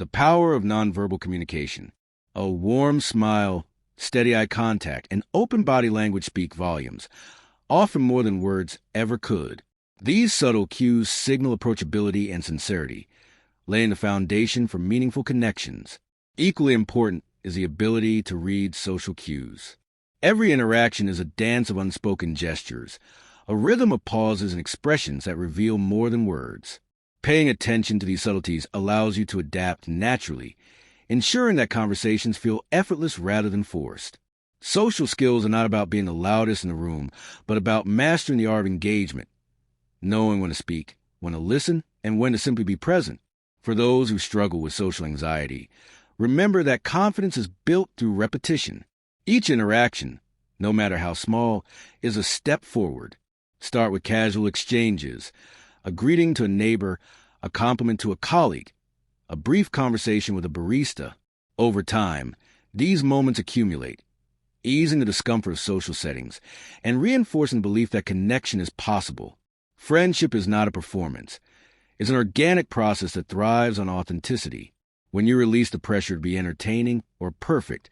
The power of nonverbal communication. A warm smile, steady eye contact, and open body language speak volumes, often more than words ever could. These subtle cues signal approachability and sincerity, laying the foundation for meaningful connections. Equally important is the ability to read social cues. Every interaction is a dance of unspoken gestures, a rhythm of pauses and expressions that reveal more than words. Paying attention to these subtleties allows you to adapt naturally, ensuring that conversations feel effortless rather than forced. Social skills are not about being the loudest in the room, but about mastering the art of engagement, knowing when to speak, when to listen, and when to simply be present. For those who struggle with social anxiety, remember that confidence is built through repetition. Each interaction, no matter how small, is a step forward. Start with casual exchanges, a greeting to a neighbor, a compliment to a colleague, a brief conversation with a barista. Over time, these moments accumulate, easing the discomfort of social settings and reinforcing the belief that connection is possible. Friendship is not a performance. It's an organic process that thrives on authenticity. When you release the pressure to be entertaining or perfect,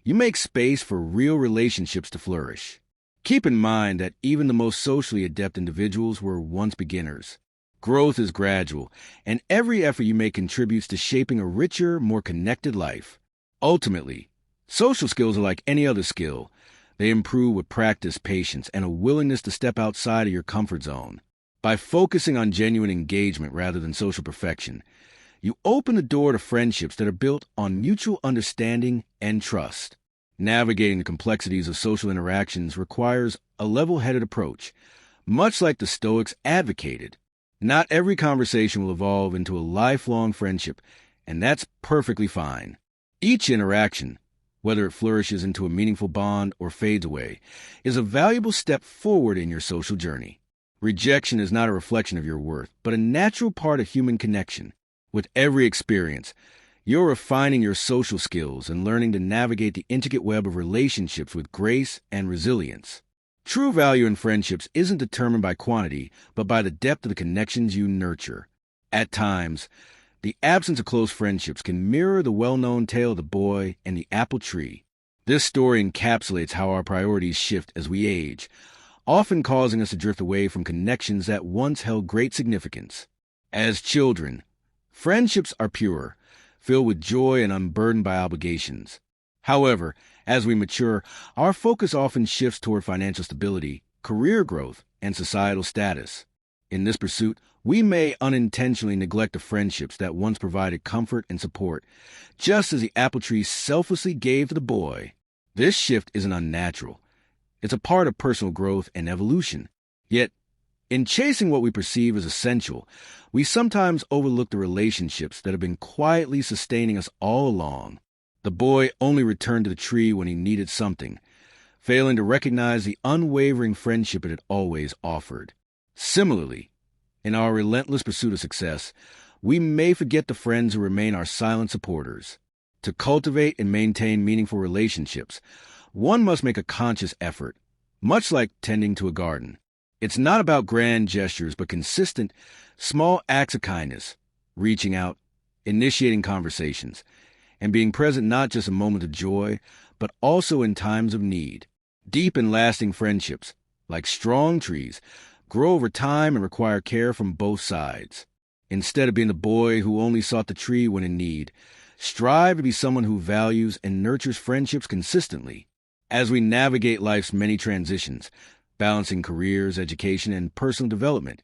you make space for real relationships to flourish. Keep in mind that even the most socially adept individuals were once beginners. Growth is gradual, and every effort you make contributes to shaping a richer, more connected life. Ultimately, social skills are like any other skill. They improve with practice, patience, and a willingness to step outside of your comfort zone. By focusing on genuine engagement rather than social perfection, you open the door to friendships that are built on mutual understanding and trust. Navigating the complexities of social interactions requires a level-headed approach, much like the Stoics advocated. Not every conversation will evolve into a lifelong friendship, and that's perfectly fine. Each interaction, whether it flourishes into a meaningful bond or fades away, is a valuable step forward in your social journey. Rejection is not a reflection of your worth, but a natural part of human connection. With every experience, you're refining your social skills and learning to navigate the intricate web of relationships with grace and resilience. True value in friendships isn't determined by quantity, but by the depth of the connections you nurture. At times, the absence of close friendships can mirror the well-known tale of the boy and the apple tree. This story encapsulates how our priorities shift as we age, often causing us to drift away from connections that once held great significance. As children, friendships are pure, filled with joy and unburdened by obligations. However, as we mature, our focus often shifts toward financial stability, career growth, and societal status. In this pursuit, we may unintentionally neglect the friendships that once provided comfort and support, just as the apple tree selflessly gave to the boy. This shift isn't unnatural. It's a part of personal growth and evolution. Yet, in chasing what we perceive as essential, we sometimes overlook the relationships that have been quietly sustaining us all along. The boy only returned to the tree when he needed something, failing to recognize the unwavering friendship it had always offered. Similarly, in our relentless pursuit of success, we may forget the friends who remain our silent supporters. To cultivate and maintain meaningful relationships, one must make a conscious effort, much like tending to a garden. It's not about grand gestures, but consistent, small acts of kindness, reaching out, initiating conversations, and being present not just in moments of joy, but also in times of need. Deep and lasting friendships, like strong trees, grow over time and require care from both sides. Instead of being the boy who only sought the tree when in need, strive to be someone who values and nurtures friendships consistently. As we navigate life's many transitions, balancing careers, education, and personal development,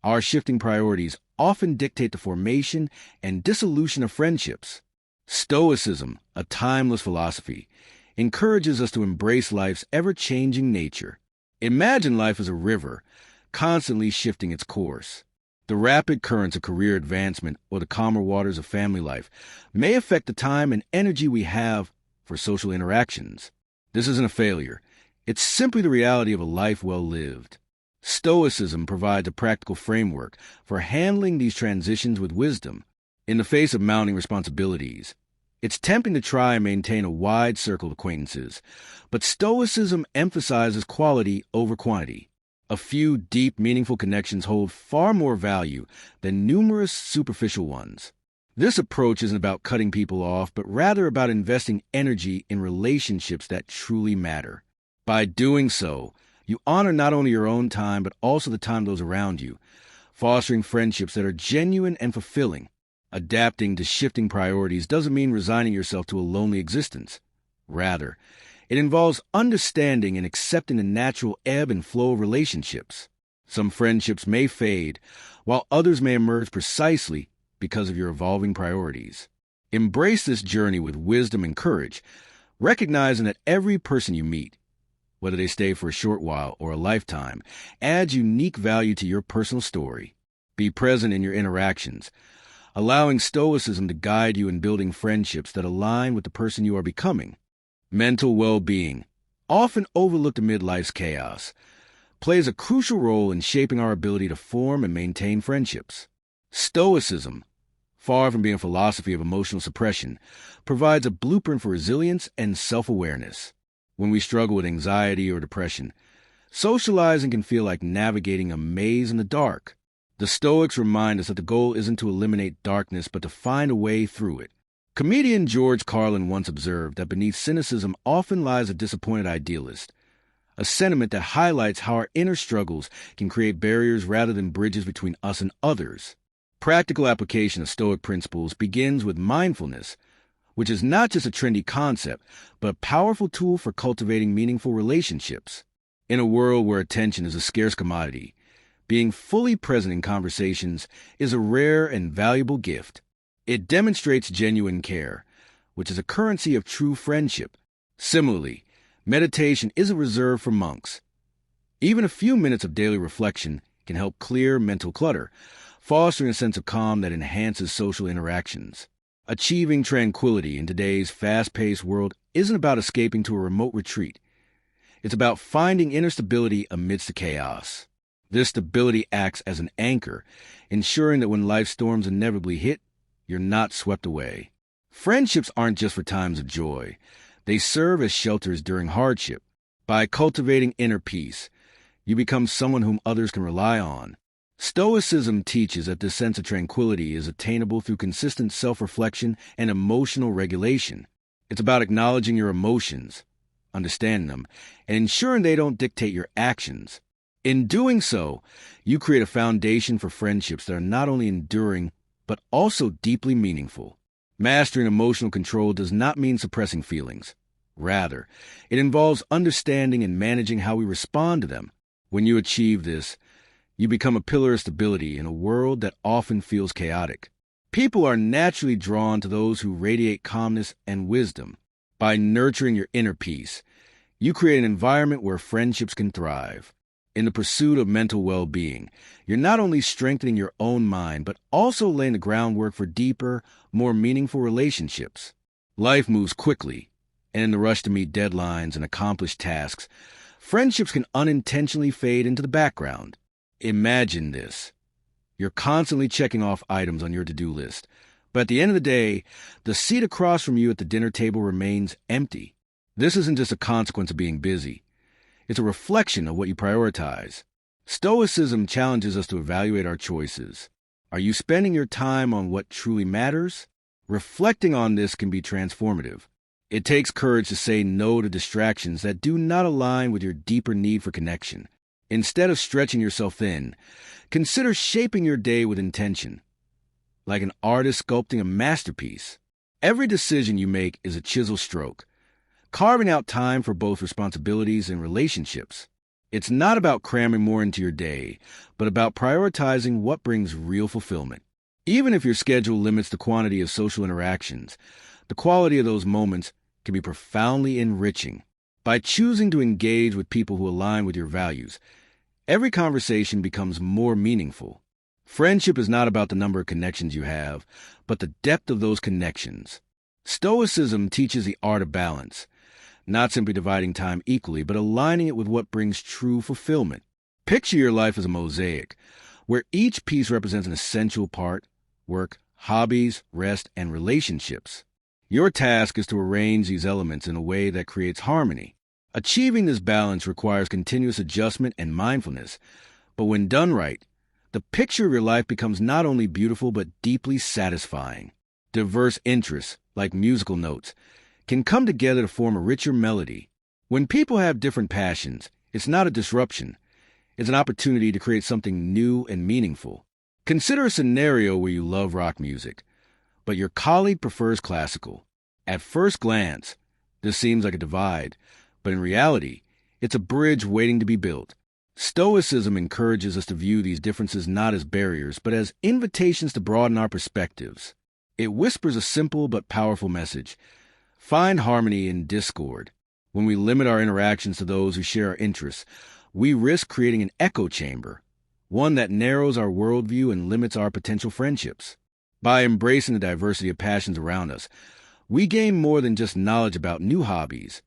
our shifting priorities often dictate the formation and dissolution of friendships. Stoicism, a timeless philosophy, encourages us to embrace life's ever-changing nature. Imagine life as a river, constantly shifting its course. The rapid currents of career advancement or the calmer waters of family life may affect the time and energy we have for social interactions. This isn't a failure. It's simply the reality of a life well lived. Stoicism provides a practical framework for handling these transitions with wisdom. In the face of mounting responsibilities, it's tempting to try and maintain a wide circle of acquaintances, but Stoicism emphasizes quality over quantity. A few deep, meaningful connections hold far more value than numerous superficial ones. This approach isn't about cutting people off, but rather about investing energy in relationships that truly matter. By doing so, you honor not only your own time, but also the time of those around you, fostering friendships that are genuine and fulfilling. Adapting to shifting priorities doesn't mean resigning yourself to a lonely existence. Rather, it involves understanding and accepting the natural ebb and flow of relationships. Some friendships may fade, while others may emerge precisely because of your evolving priorities. Embrace this journey with wisdom and courage, recognizing that every person you meet, whether they stay for a short while or a lifetime, adds unique value to your personal story. Be present in your interactions, allowing Stoicism to guide you in building friendships that align with the person you are becoming. Mental well-being, often overlooked amid life's chaos, plays a crucial role in shaping our ability to form and maintain friendships. Stoicism, far from being a philosophy of emotional suppression, provides a blueprint for resilience and self-awareness. When we struggle with anxiety or depression, socializing can feel like navigating a maze in the dark. The Stoics remind us that the goal isn't to eliminate darkness, but to find a way through it. Comedian George Carlin once observed that beneath cynicism often lies a disappointed idealist, a sentiment that highlights how our inner struggles can create barriers rather than bridges between us and others. Practical application of Stoic principles begins with mindfulness, which is not just a trendy concept, but a powerful tool for cultivating meaningful relationships. In a world where attention is a scarce commodity, being fully present in conversations is a rare and valuable gift. It demonstrates genuine care, which is a currency of true friendship. Similarly, meditation isn't reserved for monks. Even a few minutes of daily reflection can help clear mental clutter, fostering a sense of calm that enhances social interactions. Achieving tranquility in today's fast-paced world isn't about escaping to a remote retreat. It's about finding inner stability amidst the chaos. This stability acts as an anchor, ensuring that when life storms inevitably hit, you're not swept away. Friendships aren't just for times of joy. They serve as shelters during hardship. By cultivating inner peace, you become someone whom others can rely on. Stoicism teaches that this sense of tranquility is attainable through consistent self-reflection and emotional regulation. It's about acknowledging your emotions, understanding them, and ensuring they don't dictate your actions. In doing so, you create a foundation for friendships that are not only enduring, but also deeply meaningful. Mastering emotional control does not mean suppressing feelings. Rather, it involves understanding and managing how we respond to them. When you achieve this, you become a pillar of stability in a world that often feels chaotic. People are naturally drawn to those who radiate calmness and wisdom. By nurturing your inner peace, you create an environment where friendships can thrive. In the pursuit of mental well-being, you're not only strengthening your own mind, but also laying the groundwork for deeper, more meaningful relationships. Life moves quickly, and in the rush to meet deadlines and accomplish tasks, friendships can unintentionally fade into the background. Imagine this. You're constantly checking off items on your to-do list, but at the end of the day, the seat across from you at the dinner table remains empty. This isn't just a consequence of being busy. It's a reflection of what you prioritize. Stoicism challenges us to evaluate our choices. Are you spending your time on what truly matters? Reflecting on this can be transformative. It takes courage to say no to distractions that do not align with your deeper need for connection. Instead of stretching yourself thin, consider shaping your day with intention. Like an artist sculpting a masterpiece, every decision you make is a chisel stroke, carving out time for both responsibilities and relationships. It's not about cramming more into your day, but about prioritizing what brings real fulfillment. Even if your schedule limits the quantity of social interactions, the quality of those moments can be profoundly enriching. By choosing to engage with people who align with your values, every conversation becomes more meaningful. Friendship is not about the number of connections you have, but the depth of those connections. Stoicism teaches the art of balance, not simply dividing time equally, but aligning it with what brings true fulfillment. Picture your life as a mosaic, where each piece represents an essential part: work, hobbies, rest, and relationships. Your task is to arrange these elements in a way that creates harmony. Achieving this balance requires continuous adjustment and mindfulness, but when done right, the picture of your life becomes not only beautiful but deeply satisfying. Diverse interests, like musical notes, can come together to form a richer melody. When people have different passions, it's not a disruption. It's an opportunity to create something new and meaningful. Consider a scenario where you love rock music, but your colleague prefers classical. At first glance, this seems like a divide, but in reality, it's a bridge waiting to be built. Stoicism encourages us to view these differences not as barriers, but as invitations to broaden our perspectives. It whispers a simple but powerful message: find harmony in discord. When we limit our interactions to those who share our interests, we risk creating an echo chamber, one that narrows our worldview and limits our potential friendships. By embracing the diversity of passions around us, we gain more than just knowledge about new hobbies.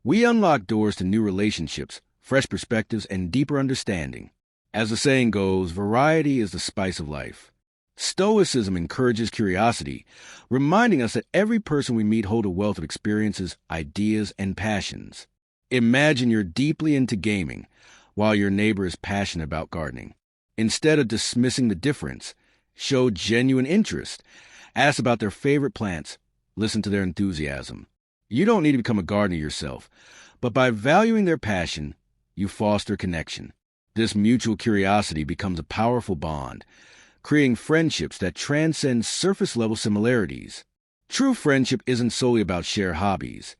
We unlock doors to new relationships, fresh perspectives, and deeper understanding. As the saying goes, variety is the spice of life. Stoicism encourages curiosity, reminding us that every person we meet holds a wealth of experiences, ideas, and passions. Imagine you're deeply into gaming, while your neighbor is passionate about gardening. Instead of dismissing the difference, show genuine interest. Ask about their favorite plants. Listen to their enthusiasm. You don't need to become a gardener yourself, but by valuing their passion, you foster connection. This mutual curiosity becomes a powerful bond, creating friendships that transcend surface-level similarities. True friendship isn't solely about shared hobbies.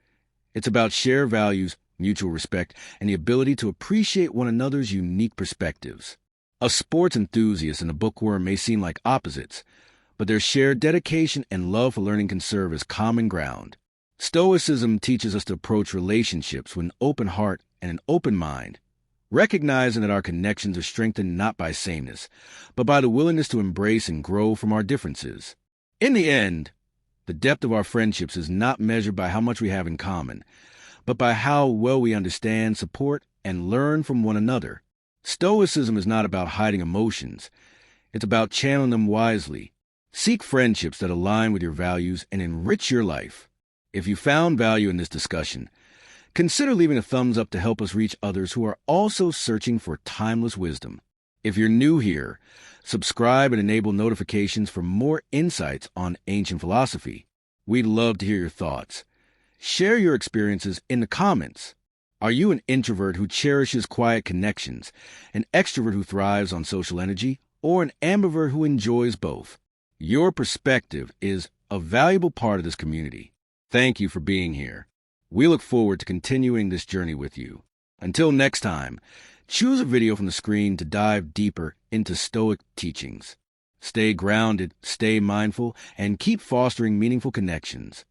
It's about shared values, mutual respect, and the ability to appreciate one another's unique perspectives. A sports enthusiast and a bookworm may seem like opposites, but their shared dedication and love for learning can serve as common ground. Stoicism teaches us to approach relationships with an open heart and an open mind, recognizing that our connections are strengthened not by sameness, but by the willingness to embrace and grow from our differences. In the end, the depth of our friendships is not measured by how much we have in common, but by how well we understand, support, and learn from one another. Stoicism is not about hiding emotions. It's about channeling them wisely. Seek friendships that align with your values and enrich your life. If you found value in this discussion, consider leaving a thumbs up to help us reach others who are also searching for timeless wisdom. If you're new here, subscribe and enable notifications for more insights on ancient philosophy. We'd love to hear your thoughts. Share your experiences in the comments. Are you an introvert who cherishes quiet connections, an extrovert who thrives on social energy, or an ambivert who enjoys both? Your perspective is a valuable part of this community. Thank you for being here. We look forward to continuing this journey with you. Until next time, choose a video from the screen to dive deeper into Stoic teachings. Stay grounded, stay mindful, and keep fostering meaningful connections.